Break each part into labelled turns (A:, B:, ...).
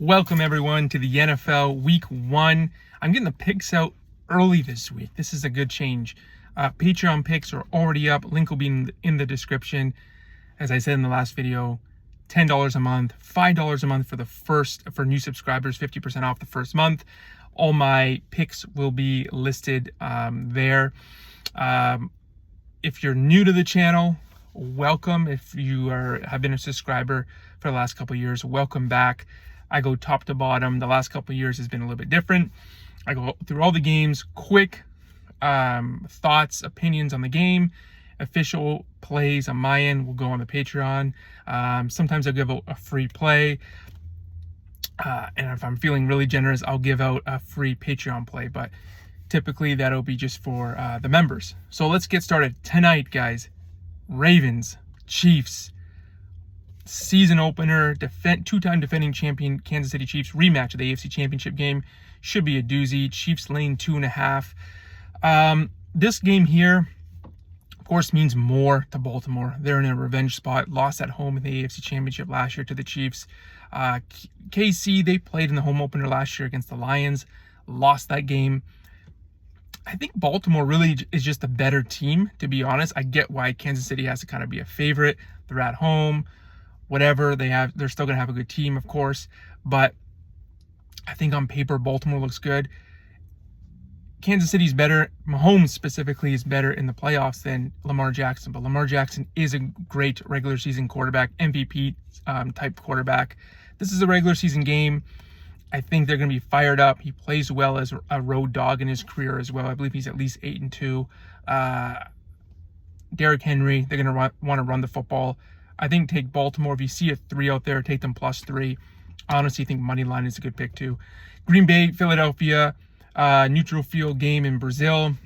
A: Welcome everyone to the NFL Week 1. I'm getting the picks out early this week. This is a good change. Patreon picks are already up. Link will be in the description. As I said in the last video, $10 a month, $5 a month for new subscribers, 50% off the first month. All my picks will be listed there. If you're new to the channel, welcome. If you have been a subscriber for the last couple of years, welcome back. I go top to bottom. The last couple of years has been a little bit different. I go through all the games, quick thoughts, opinions on the game, official plays on my end will go on the Patreon. Sometimes I'll give out a free play. And if I'm feeling really generous, I'll give out a free Patreon play. But typically that'll be just for the members. So let's get started. Tonight, guys, Ravens, Chiefs. Season opener, two-time defending champion Kansas City Chiefs rematch of the AFC Championship game. Should be a doozy. Chiefs laying 2.5. This game here, of course, means more to Baltimore. They're in a revenge spot. Lost at home in the AFC Championship last year to the Chiefs. KC, they played in the home opener last year against the Lions. Lost that game. I think Baltimore really is just a better team, to be honest. I get why Kansas City has to kind of be a favorite. They're at home. Whatever they're still going to have a good team, of course, but I think on paper Baltimore looks good. Kansas City's better. Mahomes specifically is better in the playoffs than Lamar Jackson, but Lamar Jackson is a great regular season quarterback, MVP type quarterback. This is a regular season game. I think they're going to be fired up. He plays well as a road dog in his career as well. I believe he's at least 8-2. Derrick Henry, they're going to want to run the football. I think take Baltimore. If you see a 3 out there, take them +3. I honestly think money line is a good pick too. Green Bay, Philadelphia, neutral field game in Brazil.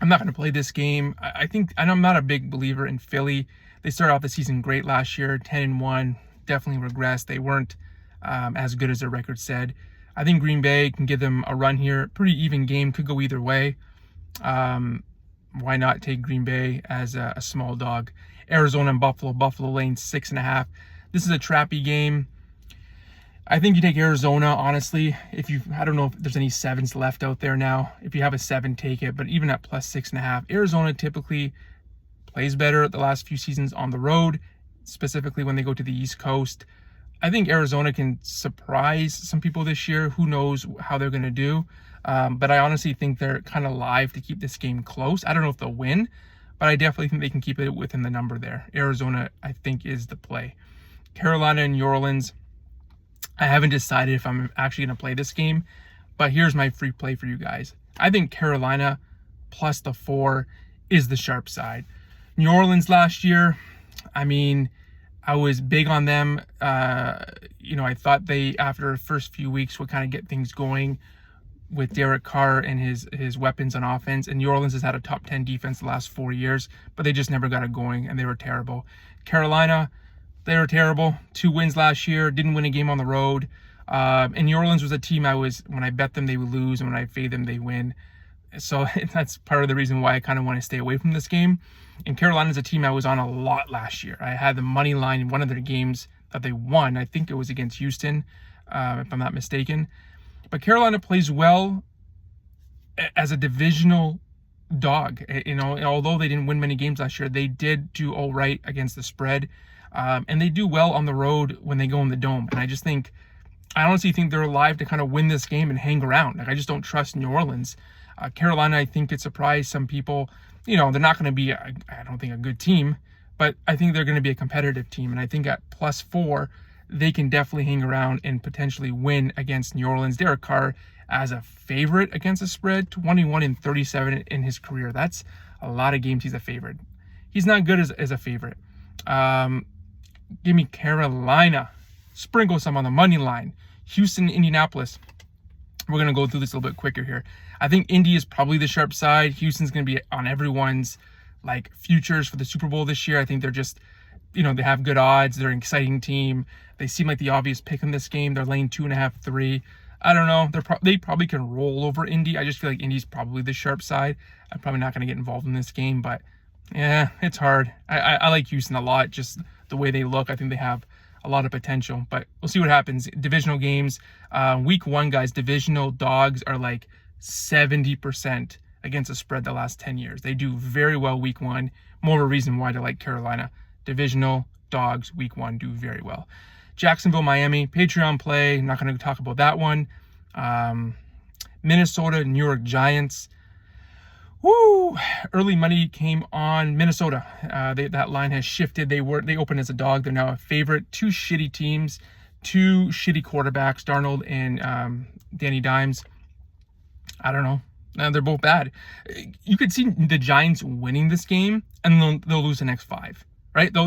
A: I'm not going to play this game. I think, and I'm not a big believer in Philly. They started off the season great last year, 10-1. Definitely regressed. They weren't as good as their record said. I think Green Bay can give them a run here. Pretty even game. Could go either way. Why not take Green Bay as a small dog? Arizona and Buffalo laying 6.5. This is a trappy game. I think you take Arizona, honestly. I don't know if there's any 7s left out there now. If you have a 7, take it. But even at +6.5, Arizona typically plays better the last few seasons on the road, specifically when they go to the East Coast. I think Arizona can surprise some people this year. Who knows how they're going to do. But I honestly think they're kind of live to keep this game close. I don't know if they'll win, but I definitely think they can keep it within the number there. Arizona, I think, is the play. Carolina and New Orleans. I haven't decided if I'm actually going to play this game, but here's my free play for you guys. I think Carolina +4 is the sharp side. New Orleans last year, I mean, I was big on them. I thought they, after the first few weeks, would kind of get things going with Derek Carr and his weapons on offense. And New Orleans has had a top 10 defense the last 4 years, but they just never got it going, and they were terrible. Carolina, they were terrible. 2 wins last year, didn't win a game on the road. And New Orleans was a team when I bet them, they would lose, and when I fade them, they win. So that's part of the reason why I kind of want to stay away from this game. And Carolina's a team I was on a lot last year. I had the money line in one of their games that they won. I think it was against Houston, if I'm not mistaken. But Carolina plays well as a divisional dog. Although they didn't win many games last year, they did do all right against the spread. And they do well on the road when they go in the dome. And I honestly think they're alive to kind of win this game and hang around. I just don't trust New Orleans. Carolina, I think, could surprise some people. They're not going to be, I don't think, a good team, but I think they're going to be a competitive team. And I think at +4, they can definitely hang around and potentially win against New Orleans. Derek Carr as a favorite against the spread, 21-37 in his career. That's a lot of games he's a favorite. He's not good as a favorite. Give me Carolina. Sprinkle some on the money line. Houston, Indianapolis. We're going to go through this a little bit quicker here. I think Indy is probably the sharp side. Houston's going to be on everyone's futures for the Super Bowl this year. I think they're just, they have good odds. They're an exciting team. They seem like the obvious pick in this game. They're laying 2.5, 3. I don't know. They probably can roll over Indy. I just feel like Indy's probably the sharp side. I'm probably not going to get involved in this game, but yeah, it's hard. I like Houston a lot. Just the way they look. I think they have a lot of potential, but we'll see what happens. Divisional games, week 1, guys, divisional dogs are like 70% against the spread the last 10 years. They do very well week 1. More of a reason why to like Carolina. Divisional dogs week 1 do very well. Jacksonville, Miami, Patreon play. I'm not going to talk about that one. Minnesota, New York Giants. Woo! Early money came on Minnesota. That line has shifted. They opened as a dog. They're now a favorite. 2 shitty teams, 2 shitty quarterbacks, Darnold and Danny Dimes. I don't know. They're both bad. You could see the Giants winning this game, and they'll lose the next 5. Right? They'll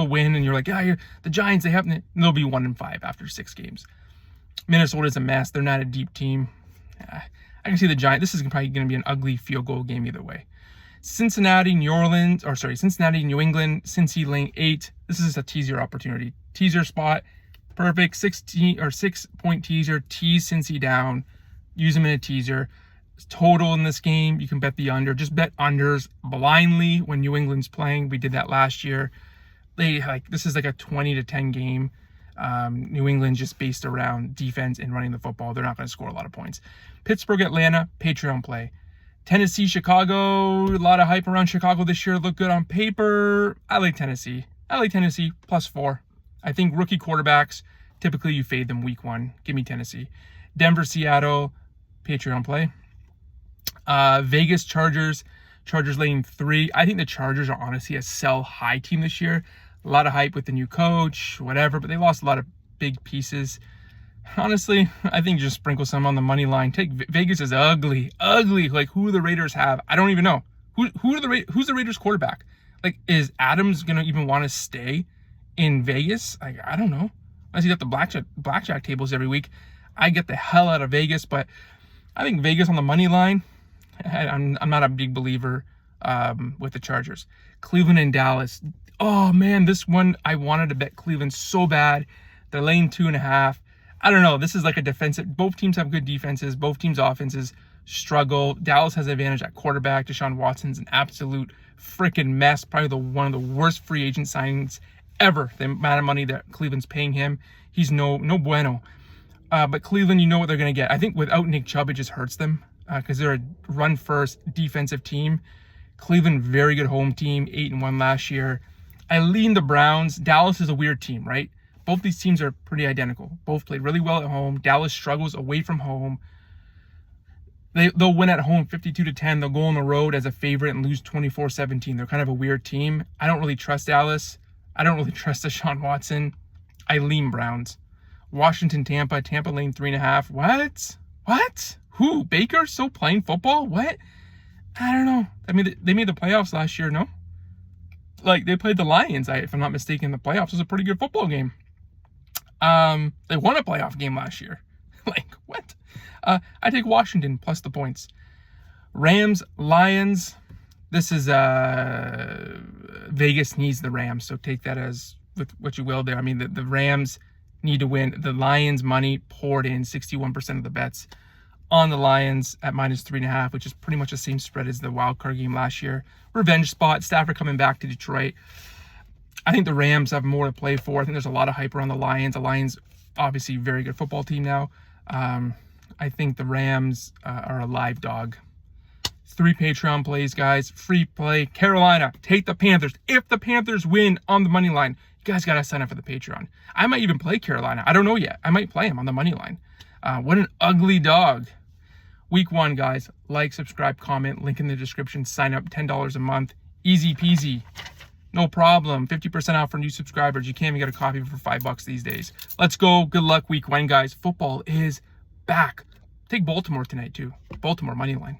A: win, and you're like, yeah, the Giants, they'll be 1-5 after 6 games. Minnesota's a mess. They're not a deep team. I can see the Giants. This is probably going to be an ugly field goal game either way. Cincinnati, New England. Cincy lane 8. This is a teaser opportunity. Teaser spot. Perfect. 6-point teaser. Tease Cincy down. Use them in a teaser. Total in this game, you can bet the under. Just bet unders blindly when New England's playing. We did that last year. This is like a 20-10 game. New England just based around defense and running the football. They're not going to score a lot of points. Pittsburgh, Atlanta, Patreon play. Tennessee, Chicago. A lot of hype around Chicago this year. Look good on paper. I like Tennessee. +4. I think rookie quarterbacks, typically you fade them week 1. Give me Tennessee. Denver, Seattle, Patreon play. Vegas, Chargers lane 3. I think the Chargers are honestly a sell high team this year. A lot of hype with the new coach, whatever, but they lost a lot of big pieces. Honestly, I think just sprinkle some on the money line. Take Vegas is ugly. Like, who the Raiders have? I don't even know. Who's the Raiders quarterback? Like, is Adams gonna even want to stay in Vegas? I don't know. Unless you got the blackjack tables every week. I get the hell out of Vegas, but I think Vegas on the money line. I'm not a big believer with the Chargers. Cleveland and Dallas. Oh man, this one I wanted to bet Cleveland so bad. They're laying 2.5. I don't know. This is like a defensive. Both teams have good defenses. Both teams' offenses struggle. Dallas has an advantage at quarterback. Deshaun Watson's an absolute freaking mess. Probably one of the worst free agent signings ever. The amount of money that Cleveland's paying him, he's no bueno. But Cleveland, you know what they're going to get. I think without Nick Chubb, it just hurts them because they're a run-first defensive team. Cleveland, very good home team, 8-1 last year. I lean the Browns. Dallas is a weird team, right? Both these teams are pretty identical. Both played really well at home. Dallas struggles away from home. They'll win at home 52-10. They'll go on the road as a favorite and lose 24-17. They're kind of a weird team. I don't really trust Dallas. I don't really trust Deshaun Watson. I lean Browns. Washington, Tampa. Tampa lane 3.5. What? Who? Baker still playing football? What? I don't know. I mean, they made the playoffs last year, no? Like, they played the Lions, if I'm not mistaken, in the playoffs. It was a pretty good football game. They won a playoff game last year. Like, what? I take Washington plus the points. Rams, Lions. This is Vegas needs the Rams, so take that as with what you will there. I mean, the Rams need to win. The Lions money poured in 61% of the bets on the Lions at -3.5, which is pretty much the same spread as the wild card game last year. Revenge spot. Stafford coming back to Detroit. I think the Rams have more to play for. I think there's a lot of hype around the Lions. The Lions, obviously, very good football team now. I think the Rams are a live dog. 3 Patreon plays, guys. Free play. Carolina, take the Panthers. If the Panthers win on the money line, you guys got to sign up for the Patreon. I might even play Carolina. I don't know yet. I might play him on the money line. What an ugly dog. Week 1, guys. Like, subscribe, comment. Link in the description. Sign up. $10 a month. Easy peasy. No problem. 50% off for new subscribers. You can't even get a coffee for $5 these days. Let's go. Good luck week 1, guys. Football is back. Take Baltimore tonight, too. Baltimore money line.